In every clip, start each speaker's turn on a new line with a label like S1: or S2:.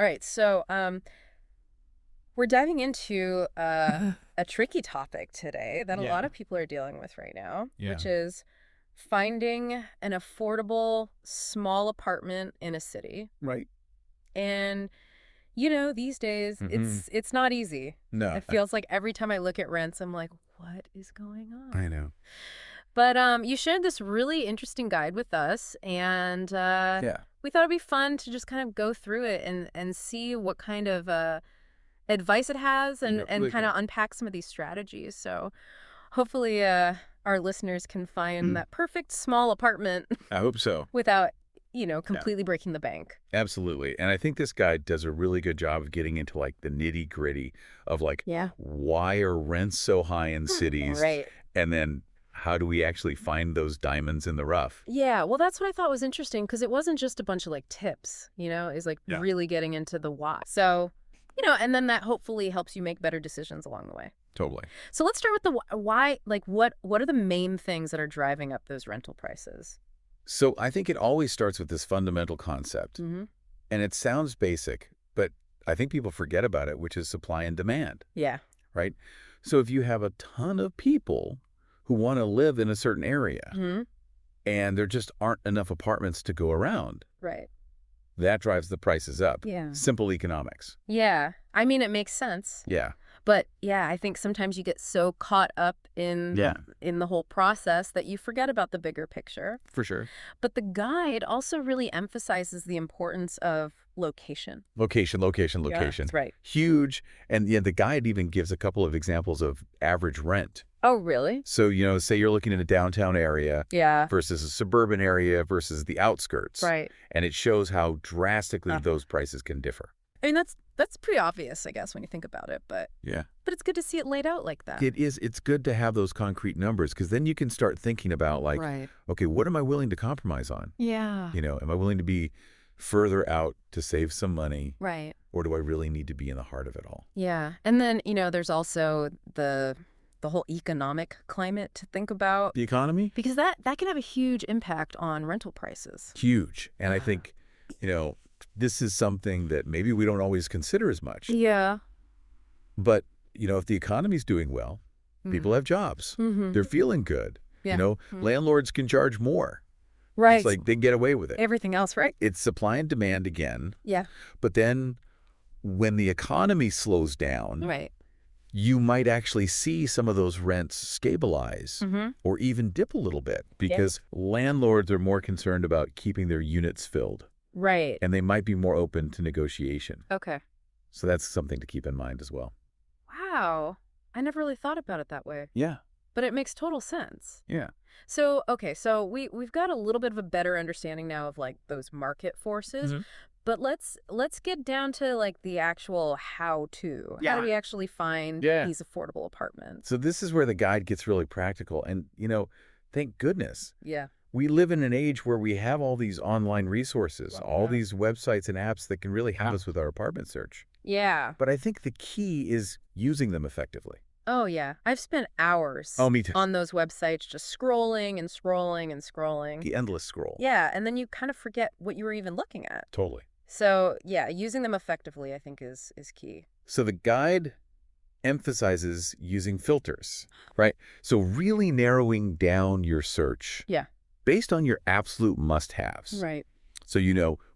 S1: All right, so we're diving into a tricky topic today that a lot
S2: Yeah.
S1: of people are dealing with right now,
S2: Yeah.
S1: which is finding an affordable small apartment in a city.
S2: Right.
S1: And these days
S2: Hmm.
S1: it's not easy.
S2: No,
S1: It feels like every time I look at rents, I'm like, what is going
S2: I
S1: on?
S2: know.
S1: But you shared this really interesting guide with us, and
S2: Yeah.
S1: we thought it'd be fun to just kind of go through it and see what kind of advice it has
S2: Yeah.
S1: and kind of unpack some of these strategies. So hopefully our listeners can find that perfect small apartment
S2: I hope so.
S1: without,
S2: Yeah.
S1: completely breaking the bank.
S2: Absolutely. And I think this guy does a really good job of getting into like the nitty gritty of like,
S1: Yeah.
S2: why are rents so high in cities?
S1: Right.
S2: And then how do we actually find those diamonds in the rough?
S1: Yeah, well, that's what I thought was interesting because it wasn't just a bunch of like tips, is like
S2: Yeah.
S1: really getting into the why. So, and then that hopefully helps you make better decisions along the way.
S2: Totally.
S1: So let's start with the why. Like, what are the main things that are driving up those rental prices?
S2: So I think it always starts with this fundamental concept.
S1: Mm-hmm.
S2: And it sounds basic, but I think people forget about it, which is supply and demand,
S1: Yeah.
S2: right? So if you have a ton of people who want to live in a certain area
S1: Mm-hmm.
S2: and there just aren't enough apartments to go around,
S1: Right.
S2: that drives the prices up.
S1: Yeah.
S2: Simple economics.
S1: Yeah. I mean, it makes sense.
S2: Yeah.
S1: But yeah, I think sometimes you get so caught up
S2: Yeah,
S1: in the whole process that you forget about the bigger picture.
S2: for sure.
S1: But the guide also really emphasizes the importance of location.
S2: Location, location,
S1: Yeah,
S2: location.
S1: that's right.
S2: Huge. And yeah, the guide even gives a couple of examples of average rent.
S1: Oh, really?
S2: So, say you're looking in a downtown area
S1: Yeah.
S2: versus a suburban area versus the outskirts.
S1: Right.
S2: And it shows how drastically those prices can differ.
S1: I mean, that's pretty obvious, I guess, when you think about it, but
S2: Yeah.
S1: it's good to see it laid out like that.
S2: It is. It's good to have those concrete numbers because then you can start thinking about like,
S1: Right.
S2: okay, what am I willing to compromise on?
S1: Yeah.
S2: Am I willing to be further out to save some money,
S1: Right.
S2: or do I really need to be in the heart of it all?
S1: Yeah. And then, there's also the whole economic climate to think about
S2: The economy?
S1: because that can have a huge impact on rental prices.
S2: Huge. And I think, this is something that maybe we don't always consider as much.
S1: Yeah.
S2: But, if the economy's doing well, people have jobs.
S1: Mm-hmm.
S2: They're feeling good.
S1: Yeah.
S2: Landlords can charge more.
S1: Right.
S2: It's like they get away with it.
S1: Everything else, right?
S2: It's supply and demand again.
S1: Yeah.
S2: But then when the economy slows down,
S1: Right.
S2: you might actually see some of those rents stabilize
S1: Mm-hmm.
S2: or even dip a little bit because landlords are more concerned about keeping their units filled,
S1: Right.
S2: and they might be more open to negotiation.
S1: Okay.
S2: So that's something to keep in mind as well.
S1: Wow. I never really thought about it that way,
S2: Yeah.
S1: but it makes total sense.
S2: Yeah.
S1: So, okay, so we've got a little bit of a better understanding now of like those market forces,
S2: Mhm.
S1: but let's get down to like the actual how to. How
S2: Yeah.
S1: do we actually find
S2: Yeah.
S1: these affordable apartments?
S2: So this is where the guide gets really practical. And, thank goodness.
S1: Yeah.
S2: We live in an age where we have all these online resources, all
S1: Yeah.
S2: these websites and apps that can really help us with our apartment search.
S1: Yeah.
S2: But I think the key is using them effectively.
S1: Oh, yeah. I've spent hours
S2: Oh, me too.
S1: on those websites just scrolling and scrolling and scrolling.
S2: The endless scroll.
S1: Yeah, and then you kind of forget what you were even looking at.
S2: Totally.
S1: So, yeah, using them effectively, I think, is key.
S2: So the guide emphasizes using filters, right? So really narrowing down your search
S1: Yeah.
S2: based on your absolute must-haves.
S1: Right.
S2: So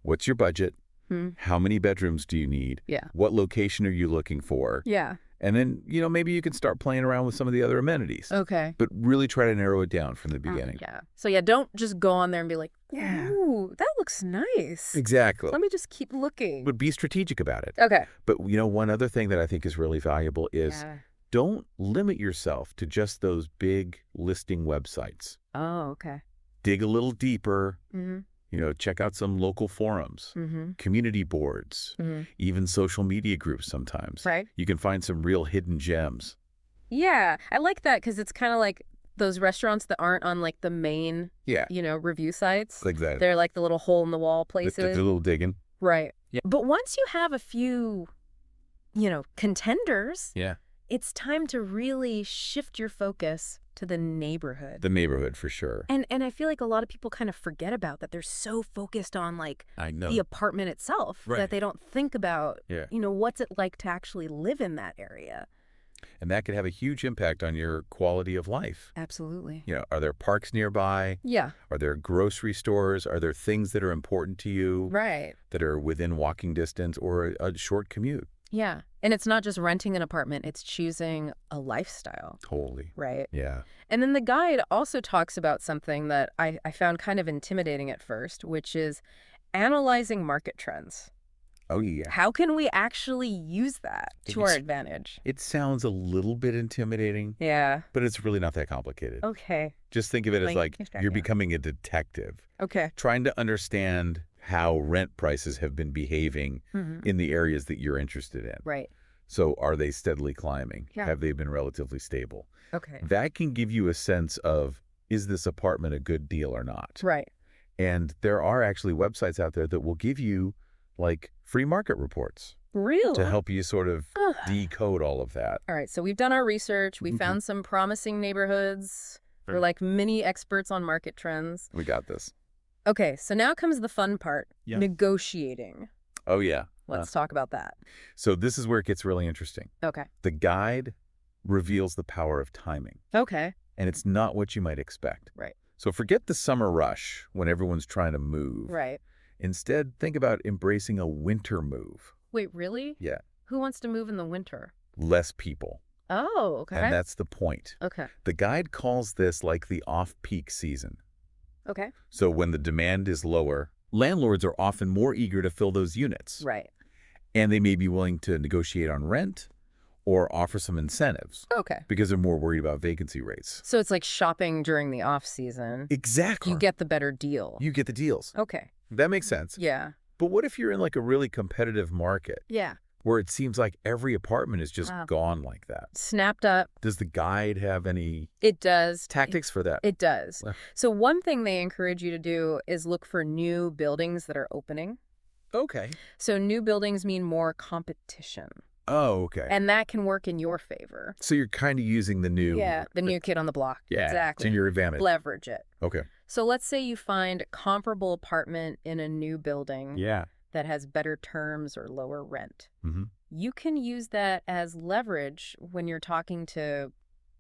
S2: what's your budget?
S1: Hmm.
S2: How many bedrooms do you need?
S1: Yeah.
S2: What location are you looking for?
S1: Yeah.
S2: And then, maybe you can start playing around with some of the other amenities.
S1: Okay.
S2: But really try to narrow it down from the beginning.
S1: Yeah. So, yeah, don't just go on there and be like,
S2: Yeah.
S1: ooh, that looks nice.
S2: Exactly.
S1: Let me just keep looking.
S2: But be strategic about it.
S1: Okay.
S2: But, one other thing that I think is really valuable is
S1: Yeah.
S2: don't limit yourself to just those big listing websites.
S1: Oh, okay.
S2: Dig a little deeper,
S1: Mm-hmm.
S2: check out some local forums,
S1: Mm-hmm.
S2: community boards,
S1: Mm-hmm.
S2: even social media groups sometimes.
S1: Right.
S2: You can find some real hidden gems.
S1: Yeah. I like that because it's kind of like those restaurants that aren't on like the main,
S2: Yeah.
S1: review sites.
S2: Like that.
S1: They're like the little hole in the wall
S2: The
S1: places.
S2: little digging.
S1: Right.
S2: Yeah.
S1: But once you have a few, contenders,
S2: Yeah.
S1: it's time to really shift your focus to the neighborhood.
S2: The neighborhood, for sure.
S1: And I feel like a lot of people kind of forget about that. They're so focused on like
S2: I know.
S1: the apartment itself
S2: Right.
S1: that they don't think about,
S2: Yeah.
S1: what's it like to actually live in that area.
S2: And that could have a huge impact on your quality of life.
S1: Absolutely.
S2: Are there parks nearby?
S1: Yeah,
S2: Are there grocery stores? Are there things that are important to you
S1: right.
S2: that are within walking distance or a short commute?
S1: Yeah. And it's not just renting an apartment, it's choosing a lifestyle,
S2: Totally.
S1: right?
S2: Yeah.
S1: And then the guide also talks about something that I found kind of intimidating at first, which is analyzing market trends.
S2: Oh, yeah.
S1: How can we actually use that to our
S2: It's-
S1: advantage?
S2: It sounds a little bit intimidating,
S1: Yeah.
S2: but it's really not that complicated.
S1: Okay.
S2: Just think of it as like
S1: Yeah.
S2: you're becoming a detective,
S1: Okay.
S2: trying to understand how rent prices have been behaving in the areas that you're interested in.
S1: Right.
S2: So are they steadily climbing?
S1: Yeah.
S2: Have they been relatively stable?
S1: Okay.
S2: That can give you a sense of, is this apartment a good deal or not?
S1: Right.
S2: And there are actually websites out there that will give you like free market reports
S1: Really?
S2: to help you sort of
S1: Ugh.
S2: decode all of that.
S1: All right. So we've done our research. We
S2: Mhm.
S1: found some promising neighborhoods. We're
S2: Right.
S1: like mini experts on market trends.
S2: We got this.
S1: Okay. So now comes the fun part,
S2: Yeah.
S1: negotiating.
S2: Oh, yeah.
S1: Let's talk about that.
S2: So this is where it gets really interesting.
S1: Okay.
S2: The guide reveals the power of timing,
S1: Okay.
S2: and it's not what you might expect.
S1: Right.
S2: So forget the summer rush when everyone's trying to move.
S1: Right.
S2: Instead, think about embracing a winter move.
S1: Wait, really?
S2: Yeah.
S1: Who wants to move in the winter?
S2: Less people.
S1: Oh, okay.
S2: And that's the point.
S1: Okay.
S2: The guide calls this like the off-peak season.
S1: Okay.
S2: So when the demand is lower, landlords are often more eager to fill those units.
S1: Right.
S2: And they may be willing to negotiate on rent or offer some incentives
S1: Okay.
S2: because they're more worried about vacancy rates.
S1: So it's like shopping during the off season.
S2: Exactly.
S1: You get the better deal.
S2: You get the deals.
S1: Okay.
S2: That makes sense.
S1: Yeah.
S2: But what if you're in like a really competitive market
S1: Yeah.
S2: where it seems like every apartment is just
S1: Wow.
S2: gone like that?
S1: Snapped up.
S2: Does the guide have any
S1: It does.
S2: tactics for that?
S1: It does.
S2: Well.
S1: So one thing they encourage you to do is look for new buildings that are opening.
S2: Okay.
S1: So new buildings mean more competition.
S2: Oh, okay.
S1: And that can work in your favor.
S2: So you're kind of using the new...
S1: Yeah. The new kid on the block.
S2: Yeah,
S1: Exactly.
S2: to your advantage.
S1: Leverage it.
S2: Okay.
S1: So let's say you find a comparable apartment in a new building
S2: Yeah.
S1: that has better terms or lower rent.
S2: Mm-hmm.
S1: You can use that as leverage when you're talking to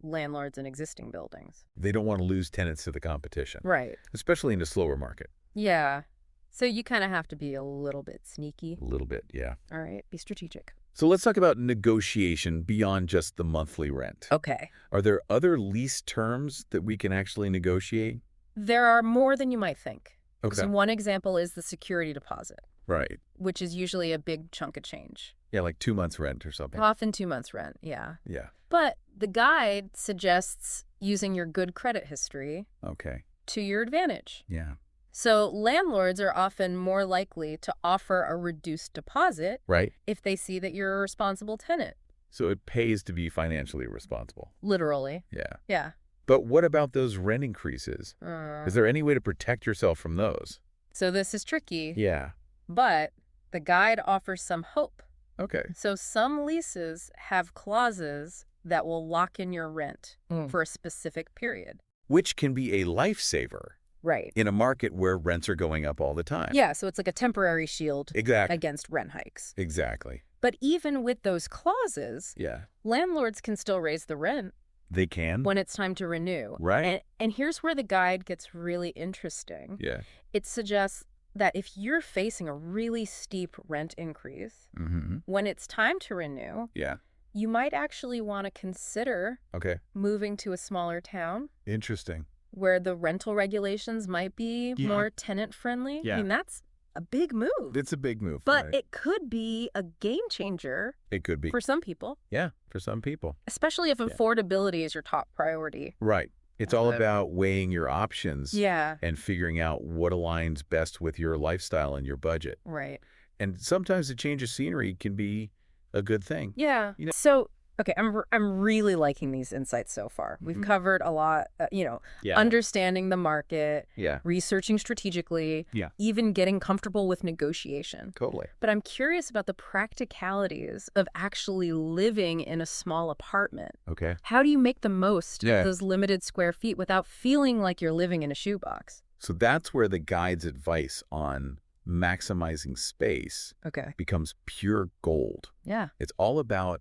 S1: landlords in existing buildings.
S2: They don't want to lose tenants to the competition,
S1: Right.
S2: especially in a slower market.
S1: Yeah. So you kind of have to be a little bit sneaky.
S2: A little bit, yeah.
S1: All right. Be strategic.
S2: So let's talk about negotiation beyond just the monthly rent.
S1: Okay.
S2: Are there other lease terms that we can actually negotiate?
S1: There are more than you might think.
S2: Okay.
S1: So one example is the security deposit,
S2: Right.
S1: which is usually a big chunk of change.
S2: Yeah, like 2 months rent or something.
S1: Often 2 months rent. Yeah.
S2: Yeah.
S1: But the guide suggests using your good credit history
S2: Okay.
S1: to your advantage.
S2: Yeah.
S1: So landlords are often more likely to offer a reduced deposit
S2: Right.
S1: if they see that you're a responsible tenant.
S2: So it pays to be financially responsible.
S1: Literally.
S2: Yeah.
S1: Yeah.
S2: But what about those rent increases?
S1: Uh,
S2: Is there any way to protect yourself from those?
S1: so this is tricky,
S2: Yeah.
S1: but the guide offers some hope.
S2: Okay.
S1: So some leases have clauses that will lock in your rent for a specific period.
S2: Which can be a lifesaver
S1: Right.
S2: in a market where rents are going up all the time.
S1: Yeah, so it's like a temporary shield
S2: Exactly.
S1: against rent hikes.
S2: Exactly.
S1: But even with those clauses,
S2: Yeah.
S1: landlords can still raise the rent
S2: They can.
S1: when it's time to renew.
S2: Right.
S1: And here's where the guide gets really interesting.
S2: Yeah.
S1: It suggests that if you're facing a really steep rent increase,
S2: Mm-hmm.
S1: when it's time to renew,
S2: Yeah.
S1: you might actually want to consider
S2: Okay.
S1: moving to a smaller town
S2: Interesting.
S1: where the rental regulations might be
S2: Yeah.
S1: more tenant friendly.
S2: Yeah.
S1: I mean, that's a big move.
S2: It's a big move.
S1: But
S2: right?
S1: it could be a game changer
S2: It could be.
S1: for some people,
S2: Yeah, for some people.
S1: especially if affordability is your top priority.
S2: Right. It's all
S1: Uh,
S2: about weighing your options
S1: Yeah,
S2: and figuring out what aligns best with your lifestyle and your budget.
S1: right.
S2: And sometimes a change of scenery can be a good thing.
S1: Yeah.
S2: You know-
S1: So Okay, I'm really liking these insights so far. We've
S2: Mhm.
S1: covered a lot,
S2: Yeah.
S1: understanding the market,
S2: Yeah.
S1: researching strategically,
S2: Yeah.
S1: even getting comfortable with negotiation.
S2: Totally.
S1: But I'm curious about the practicalities of actually living in a small apartment.
S2: Okay.
S1: How do you make the most
S2: Yeah.
S1: of those limited square feet without feeling like you're living in a shoebox?
S2: So that's where the guide's advice on maximizing space
S1: Okay.
S2: becomes pure gold.
S1: Yeah.
S2: It's all about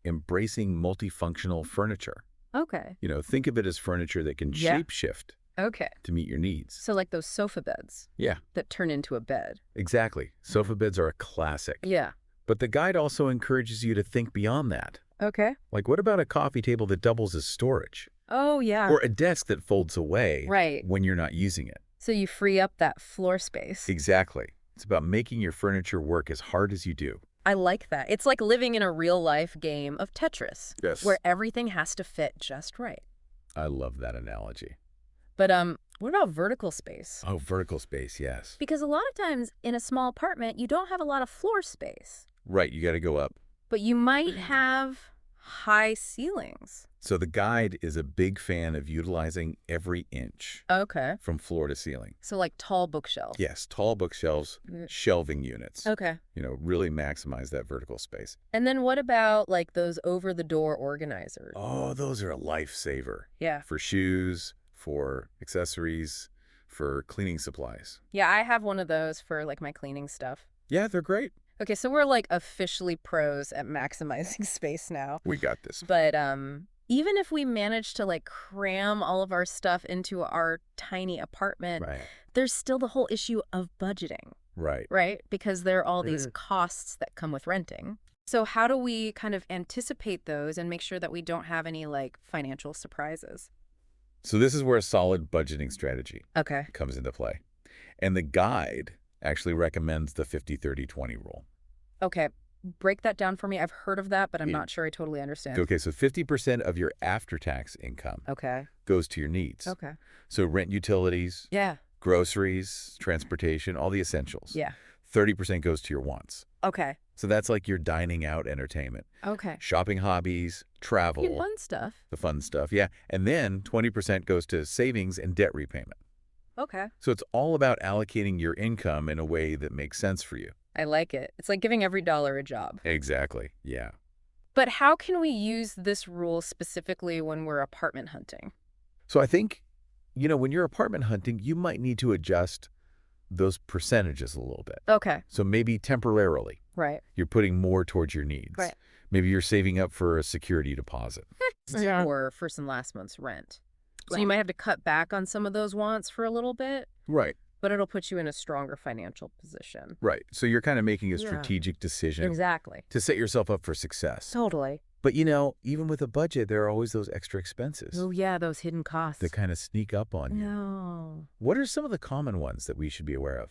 S2: embracing multifunctional furniture.
S1: Okay.
S2: Think of it as furniture that can
S1: Yeah.
S2: shapeshift
S1: Okay.
S2: to meet your needs.
S1: So like those sofa beds
S2: Yeah,
S1: that turn into a bed.
S2: exactly. Sofa beds are a classic.
S1: Yeah.
S2: But the guide also encourages you to think beyond that.
S1: Okay.
S2: Like, what about a coffee table that doubles as storage?
S1: Oh, yeah.
S2: Or a desk that folds away
S1: Right.
S2: when you're not using it?
S1: So you free up that floor space.
S2: Exactly. It's about making your furniture work as hard as you do.
S1: I like that. It's like living in a real-life game of Tetris,
S2: Yes.
S1: where everything has to fit just right.
S2: I love that analogy.
S1: But what about vertical space?
S2: Oh, vertical space, yes.
S1: Because a lot of times in a small apartment, you don't have a lot of floor space,
S2: Right, you got to go up.
S1: but you might have high ceilings.
S2: So the guide is a big fan of utilizing every inch
S1: Okay.
S2: from floor to ceiling.
S1: So like tall bookshelves.
S2: Yes, tall bookshelves,
S1: Mm.
S2: shelving units.
S1: Okay.
S2: Really maximize that vertical space.
S1: And then what about like those over-the-door organizers?
S2: Oh, those are a lifesaver
S1: Yeah.
S2: for shoes, for accessories, for cleaning supplies.
S1: Yeah, I have one of those for like my cleaning stuff.
S2: Yeah, they're great.
S1: Okay, so we're like officially pros at maximizing space now.
S2: We got this.
S1: But even if we manage to like cram all of our stuff into our tiny apartment,
S2: Right.
S1: there's still the whole issue of budgeting,
S2: Right.
S1: right? Because there are all these costs that come with renting. So how do we kind of anticipate those and make sure that we don't have any like financial surprises?
S2: So this is where a solid budgeting strategy
S1: Okay.
S2: comes into play. And the guide actually recommends the 50-30-20 rule.
S1: Okay. Break that down for me. I've heard of that, but I'm
S2: Yeah.
S1: not sure I totally understand.
S2: Okay, so 50% of your after-tax income
S1: Okay.
S2: goes to your needs.
S1: Okay.
S2: So rent, utilities,
S1: Yeah.
S2: groceries, transportation, all the essentials.
S1: Yeah.
S2: 30% goes to your wants.
S1: Okay.
S2: So that's like your dining out entertainment,
S1: Okay.
S2: shopping hobbies, travel,
S1: Yeah, fun stuff.
S2: the fun stuff. Yeah. And then 20% goes to savings and debt repayment.
S1: Okay.
S2: So it's all about allocating your income in a way that makes sense for you.
S1: I like it. It's like giving every dollar a job.
S2: Exactly. Yeah.
S1: But how can we use this rule specifically when we're apartment hunting?
S2: So I think, when you're apartment hunting, you might need to adjust those percentages a little bit.
S1: Okay.
S2: So maybe temporarily,
S1: Right.
S2: you're putting more towards your needs.
S1: Right.
S2: Maybe you're saving up for a security deposit.
S1: Yeah. Or first and last month's rent. So you
S3: Right.
S1: might have to cut back on some of those wants for a little bit,
S2: Right.
S1: but it'll put you in a stronger financial position.
S2: Right. So you're kind of making a
S1: Yeah.
S2: strategic decision
S1: Exactly.
S2: to set yourself up for success.
S1: Totally.
S2: But, even with a budget, there are always those extra expenses
S1: Oh, yeah, those hidden costs.
S2: that kind of sneak up on you.
S1: No.
S2: What are some of the common ones that we should be aware of?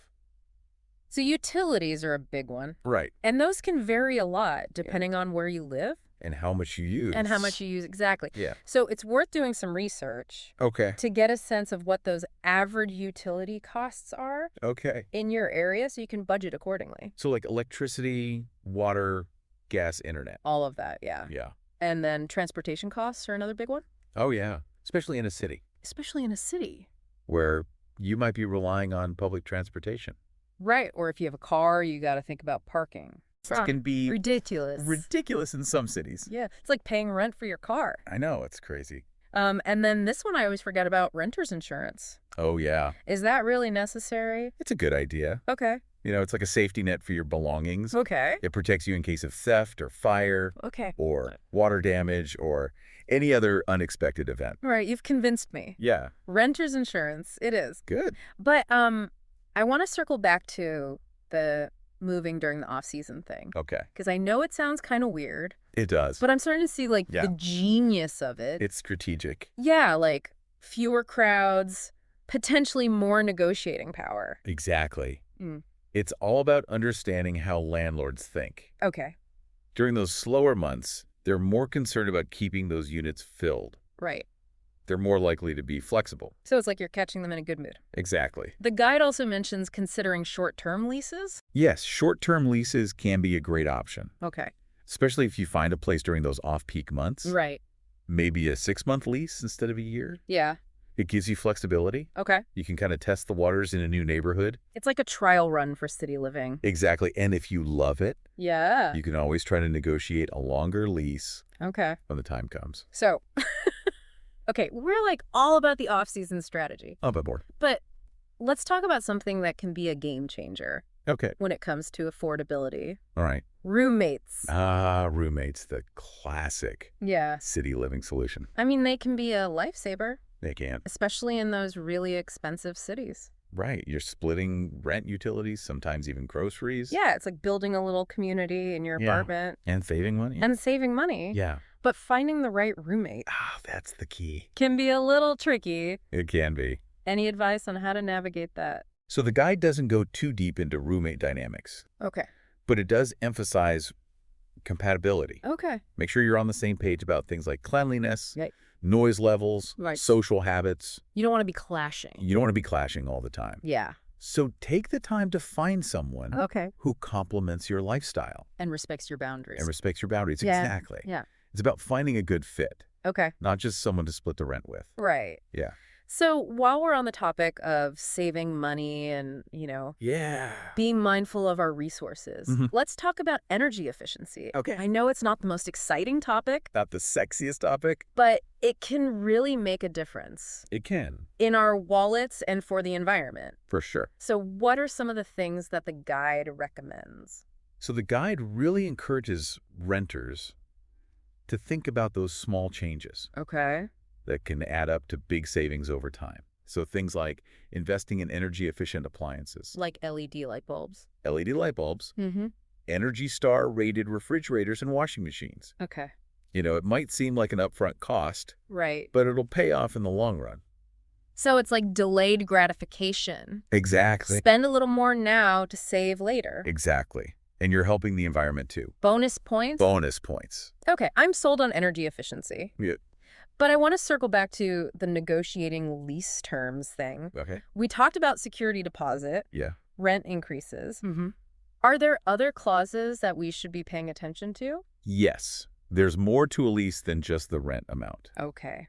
S1: So utilities are a big one.
S2: Right.
S1: And those can vary a lot depending on where you live
S2: And how much you use.
S1: and how much you use. Exactly.
S2: Yeah.
S1: So it's worth doing some research
S2: Okay.
S1: to get a sense of what those average utility costs are
S2: Okay.
S1: in your area so you can budget accordingly.
S2: So like electricity, water, gas, internet.
S1: All of that, yeah.
S2: Yeah.
S1: And then transportation costs are another big one,
S2: Oh, yeah. Especially in a city
S1: especially in a city.
S2: where you might be relying on public transportation.
S1: Right. Or if you have a car, you got to think about parking.
S2: It can be
S1: Ridiculous.
S2: ridiculous in some cities.
S1: Yeah. It's like paying rent for your car.
S2: I know, it's crazy.
S1: And then this one I always forget about, renter's insurance.
S2: Oh, yeah.
S1: Is that really necessary?
S2: It's a good idea.
S1: Okay.
S2: It's like a safety net for your belongings.
S1: Okay.
S2: It protects you in case of theft or fire
S1: Okay.
S2: or water damage or any other unexpected event.
S1: All right. You've convinced me.
S2: Yeah.
S1: Renter's insurance. It is.
S2: Good.
S1: But I want to circle back to the moving during the off-season thing.
S2: Okay.
S1: Because I know it sounds kind of weird,
S2: It does.
S1: but I'm starting to see like
S2: Yeah.
S1: the genius of it.
S2: It's strategic.
S1: Yeah, like fewer crowds, potentially more negotiating power.
S2: Exactly.
S1: Mm.
S2: It's all about understanding how landlords think.
S1: Okay.
S2: During those slower months, they're more concerned about keeping those units filled.
S1: Right.
S2: They're more likely to be flexible.
S1: So it's like you're catching them in a good mood.
S2: Exactly.
S1: The guide also mentions considering short-term leases.
S2: Yes, short-term leases can be a great option.
S1: Okay.
S2: especially if you find a place during those off-peak months.
S1: Right.
S2: Maybe a 6-month lease instead of a year.
S1: Yeah.
S2: It gives you flexibility.
S1: Okay.
S2: You can kind of test the waters in a new neighborhood.
S1: It's like a trial run for city living.
S2: Exactly. And if you love it,
S1: Yeah.
S2: you can always try to negotiate a longer lease
S1: Okay.
S2: when the time comes.
S1: So, okay, we're like all about the off-season strategy.
S2: Oh, but more.
S1: But let's talk about something that can be a game changer
S2: Okay.
S1: when it comes to affordability.
S2: All right.
S1: Roommates.
S2: Roommates, the classic
S1: Yeah.
S2: city living solution.
S1: I mean, they can be a lifesaver,
S2: They can.
S1: especially in those really expensive cities.
S2: Right. You're splitting rent, utilities, sometimes even groceries.
S1: Yeah, it's like building a little community in your
S2: Yeah.
S1: apartment
S2: And saving money.
S1: and saving money.
S2: Yeah.
S1: But finding the right roommate
S2: That's the key.
S1: can be a little tricky.
S2: It can be.
S1: Any advice on how to navigate that?
S2: So the guide doesn't go too deep into roommate dynamics,
S1: Okay.
S2: but it does emphasize compatibility.
S1: Okay.
S2: Make sure you're on the same page about things like cleanliness,
S1: Right.
S2: noise levels,
S1: Right.
S2: social habits.
S1: You don't want to be clashing.
S2: You don't want to be clashing all the time.
S1: Yeah.
S2: So take the time to find someone
S1: Okay.
S2: who complements your lifestyle
S1: And respects your boundaries.
S2: and respects your boundaries.
S1: Yeah.
S2: Exactly.
S1: Yeah.
S2: It's about finding a good fit,
S1: Okay.
S2: not just someone to split the rent with.
S1: Right.
S2: Yeah.
S1: So while we're on the topic of saving money and,
S2: Yeah.
S1: being mindful of our resources,
S2: Mhm.
S1: let's talk about energy efficiency.
S2: Okay.
S1: I know it's not the most exciting topic,
S2: Not the sexiest topic.
S1: but it can really make a difference
S2: It can,
S1: in our wallets and for the environment.
S2: for sure.
S1: So what are some of the things that the guide recommends?
S2: So the guide really encourages renters to think about those small changes
S1: Okay.
S2: that can add up to big savings over time. So things like investing in energy-efficient appliances,
S1: Like LED light bulbs.
S2: LED light bulbs,
S1: Mm-hmm.
S2: Energy Star rated refrigerators and washing machines.
S1: Okay.
S2: It might seem like an upfront cost,
S1: Right.
S2: but it'll pay off in the long run.
S1: So it's like delayed gratification.
S2: Exactly.
S1: Spend a little more now to save later.
S2: Exactly. And you're helping the environment too.
S1: Bonus points?
S2: Bonus points.
S1: Okay, I'm sold on energy efficiency.
S2: Yeah.
S1: But I want to circle back to the negotiating lease terms thing.
S2: Okay.
S1: We talked about security deposit,
S2: Yeah.
S1: rent increases.
S2: Mm-hmm.
S1: Are there other clauses that we should be paying attention to?
S2: Yes. There's more to a lease than just the rent amount.
S1: Okay.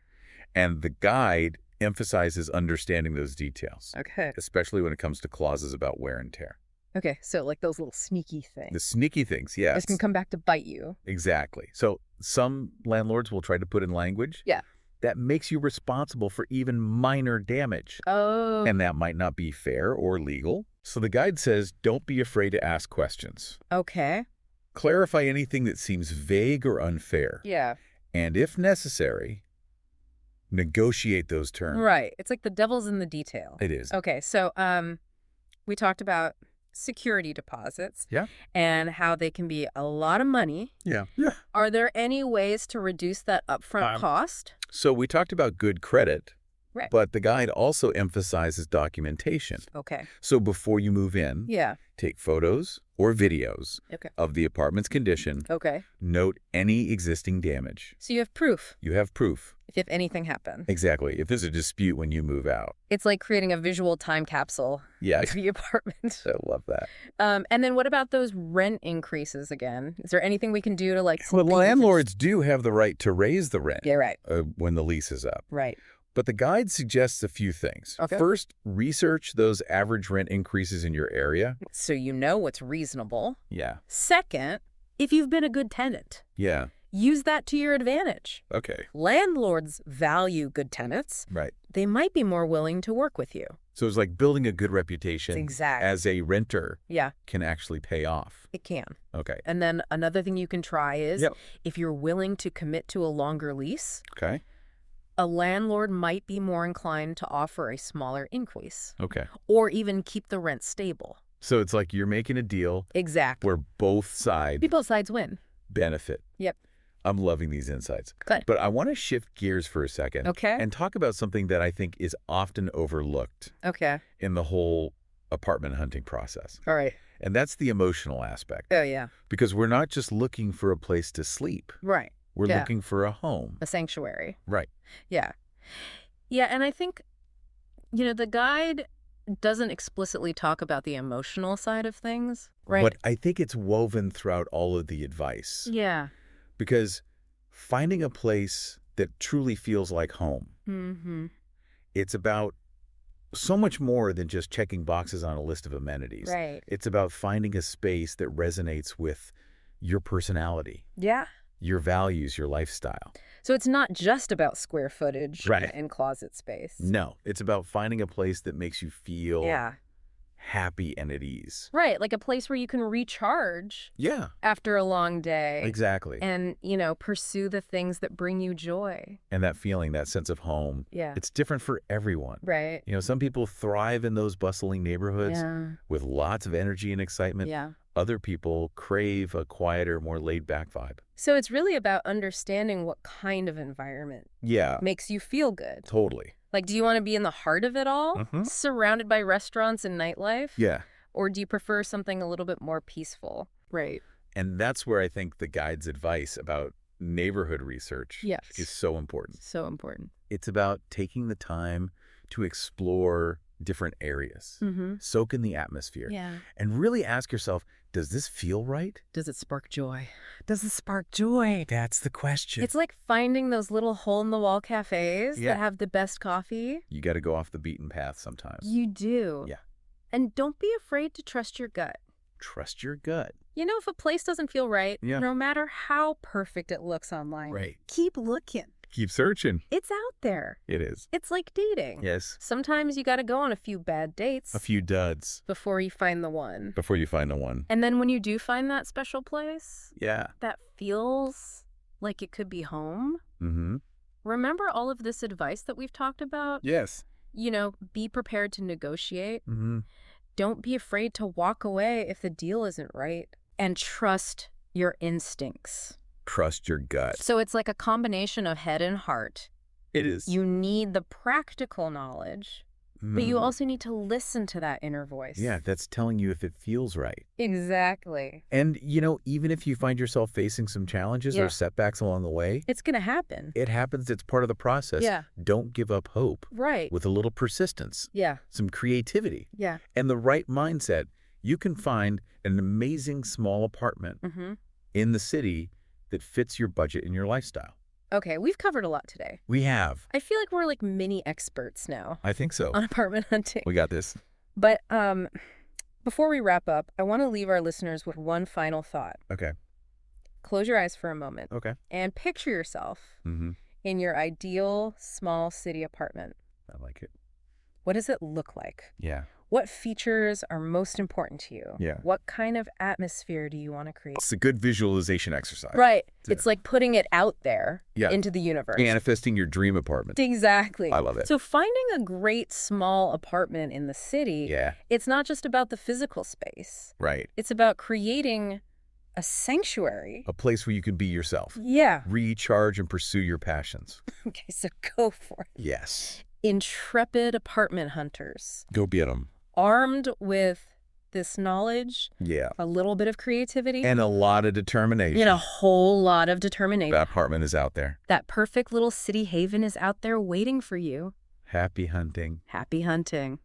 S2: And the guide emphasizes understanding those details,
S1: Okay.
S2: especially when it comes to clauses about wear and tear.
S1: Okay, so like those little sneaky things.
S2: The sneaky things, yes.
S1: This can come back to bite you.
S2: Exactly. So some landlords will try to put in language
S1: Yeah.
S2: that makes you responsible for even minor damage.
S1: Oh.
S2: And that might not be fair or legal. So the guide says, don't be afraid to ask questions.
S1: Okay.
S2: Clarify anything that seems vague or unfair.
S1: Yeah.
S2: And if necessary, negotiate those terms.
S1: Right. It's like the devil's in the detail.
S2: It is.
S1: Okay, so we talked about security deposits.
S2: Yeah.
S1: And how they can be a lot of money.
S2: Yeah.
S1: Are there any ways to reduce that upfront cost?
S2: So we talked about good credit,
S1: Right.
S2: but the guide also emphasizes documentation.
S1: Okay.
S2: So before you move in,
S1: Yeah.
S2: take photos or videos
S1: Okay.
S2: of the apartment's condition.
S1: Okay.
S2: Note any existing damage.
S1: So you have proof
S2: You have proof.
S1: if anything happened.
S2: Exactly. If there's a dispute when you move out.
S1: It's like creating a visual time capsule
S2: Yeah,
S1: of the apartment.
S2: I love that.
S1: And then what about those rent increases again? Is there anything we can do to like...
S2: Well,
S1: speed this?
S2: landlords do have the right to raise the rent
S1: Yeah, right.
S2: when the lease is up.
S1: Right.
S2: But the guide suggests a few things.
S1: Okay.
S2: First, research those average rent increases in your area.
S1: So you know what's reasonable.
S2: Yeah.
S1: Second, if you've been a good tenant,
S2: Yeah.
S1: use that to your advantage.
S2: Okay.
S1: Landlords value good tenants.
S2: Right.
S1: They might be more willing to work with you.
S2: So it's like building a good reputation
S1: Exactly.
S2: as a renter
S1: Yeah,
S2: can actually pay off.
S1: it can.
S2: Okay.
S1: And then another thing you can try is
S2: Yep.
S1: if you're willing to commit to a longer lease,
S2: Okay.
S1: a landlord might be more inclined to offer a smaller increase
S2: Okay.
S1: or even keep the rent stable.
S2: So it's like you're making a deal
S1: Exactly.
S2: where both sides
S1: Both sides win.
S2: benefit.
S1: Yep.
S2: I'm loving these insights.
S1: Good.
S2: But I want to shift gears for a second.
S1: Okay.
S2: And talk about something that I think is often overlooked
S1: Okay.
S2: in the whole apartment hunting process.
S1: All right.
S2: And that's the emotional aspect.
S1: Oh, yeah.
S2: Because we're not just looking for a place to sleep.
S1: Right.
S2: We're
S1: Yeah.
S2: looking for a home.
S1: A sanctuary.
S2: Right.
S1: Yeah. Yeah, and I think, the guide doesn't explicitly talk about the emotional side of things, right?
S2: But I think it's woven throughout all of the advice.
S1: Yeah.
S2: Because finding a place that truly feels like home,
S1: Mm-hmm.
S2: it's about so much more than just checking boxes on a list of amenities.
S1: Right.
S2: It's about finding a space that resonates with your personality,
S1: Yeah.
S2: your values, your lifestyle.
S1: So it's not just about square footage
S2: Right.
S1: and closet space.
S2: No, it's about finding a place that makes you feel
S1: Yeah.
S2: happy and at ease.
S1: Right. Like a place where you can recharge
S2: Yeah,
S1: after a long day.
S2: exactly.
S1: And, pursue the things that bring you joy.
S2: And that feeling, that sense of home,
S1: Yeah.
S2: it's different for everyone.
S1: Right.
S2: Some people thrive in those bustling neighborhoods
S1: Yeah.
S2: with lots of energy and excitement.
S1: Yeah.
S2: Other people crave a quieter, more laid-back vibe.
S1: So it's really about understanding what kind of environment
S2: Yeah,
S1: makes you feel good.
S2: totally.
S1: Like, do you want to be in the heart of it all,
S2: Mhm.
S1: surrounded by restaurants and nightlife?
S2: Yeah.
S1: Or do you prefer something a little bit more peaceful? Right.
S2: And that's where I think the guide's advice about neighborhood research
S1: Yes.
S2: is so important.
S1: So important.
S2: It's about taking the time to explore different areas,
S1: Mm-hmm.
S2: soak in the atmosphere,
S1: Yeah.
S2: and really ask yourself, does this feel right?
S1: Does it spark joy?
S2: Does it spark joy? That's the question.
S1: It's like finding those little hole-in-the-wall cafes
S2: Yeah.
S1: that have the best coffee.
S2: You got to go off the beaten path sometimes.
S1: You do.
S2: Yeah.
S1: And don't be afraid to trust your gut.
S2: Trust your gut.
S1: If a place doesn't feel right,
S2: Yeah.
S1: no matter how perfect it looks online,
S2: Right.
S1: keep looking.
S2: Keep searching.
S1: It's out there.
S2: It is.
S1: It's like dating.
S2: Yes.
S1: Sometimes you got to go on a few bad dates
S2: A few duds
S1: before you find the one.
S2: before you find the one.
S1: And then when you do find that special place
S2: Yeah.
S1: that feels like it could be home,
S2: Mm-hmm.
S1: remember all of this advice that we've talked about?
S2: Yes.
S1: Be prepared to negotiate.
S2: Mm-hmm.
S1: Don't be afraid to walk away if the deal isn't right. And trust your instincts.
S2: Trust your gut.
S1: So it's like a combination of head and heart.
S2: It is.
S1: You need the practical knowledge, but you
S2: Mhm.
S1: also need to listen to that inner voice.
S2: Yeah, that's telling you if it feels right.
S1: Exactly.
S2: And, even if you find yourself facing some challenges
S1: Yeah.
S2: or setbacks along the way,
S1: It's going to happen.
S2: it happens. It's part of the process.
S1: Yeah.
S2: Don't give up hope.
S1: Right.
S2: With a little persistence,
S1: Yeah.
S2: some creativity,
S1: Yeah.
S2: and the right mindset, you can find an amazing small apartment
S1: Mm-hmm.
S2: in the city that fits your budget and your lifestyle.
S1: Okay, we've covered a lot today.
S2: We have.
S1: I feel like we're like mini experts now
S2: I think so.
S1: on apartment hunting.
S2: We got this.
S1: But before we wrap up, I want to leave our listeners with one final thought.
S2: Okay.
S1: Close your eyes for a moment
S2: Okay.
S1: and picture yourself
S2: Mm-hmm.
S1: in your ideal small city apartment.
S2: I like it.
S1: What does it look like?
S2: Yeah.
S1: What features are most important to you?
S2: Yeah.
S1: What kind of atmosphere do you want to create?
S2: It's a good visualization exercise.
S1: Right.
S2: Yeah.
S1: It's like putting it out there
S2: Yeah.
S1: into the universe.
S2: Manifesting your dream apartment.
S1: Exactly.
S2: I love it.
S1: So finding a great small apartment in the city,
S2: Yeah.
S1: it's not just about the physical space.
S2: Right.
S1: It's about creating a sanctuary.
S2: A place where you can be yourself.
S1: Yeah.
S2: Recharge and pursue your passions.
S1: Okay, so go for it.
S2: Yes.
S1: Intrepid apartment hunters,
S2: Go get them.
S1: armed with this knowledge,
S2: Yeah.
S1: a little bit of creativity,
S2: And a lot of determination.
S1: and a whole lot of determination.
S2: That apartment is out there.
S1: That perfect little city haven is out there waiting for you.
S2: Happy hunting.
S1: Happy hunting.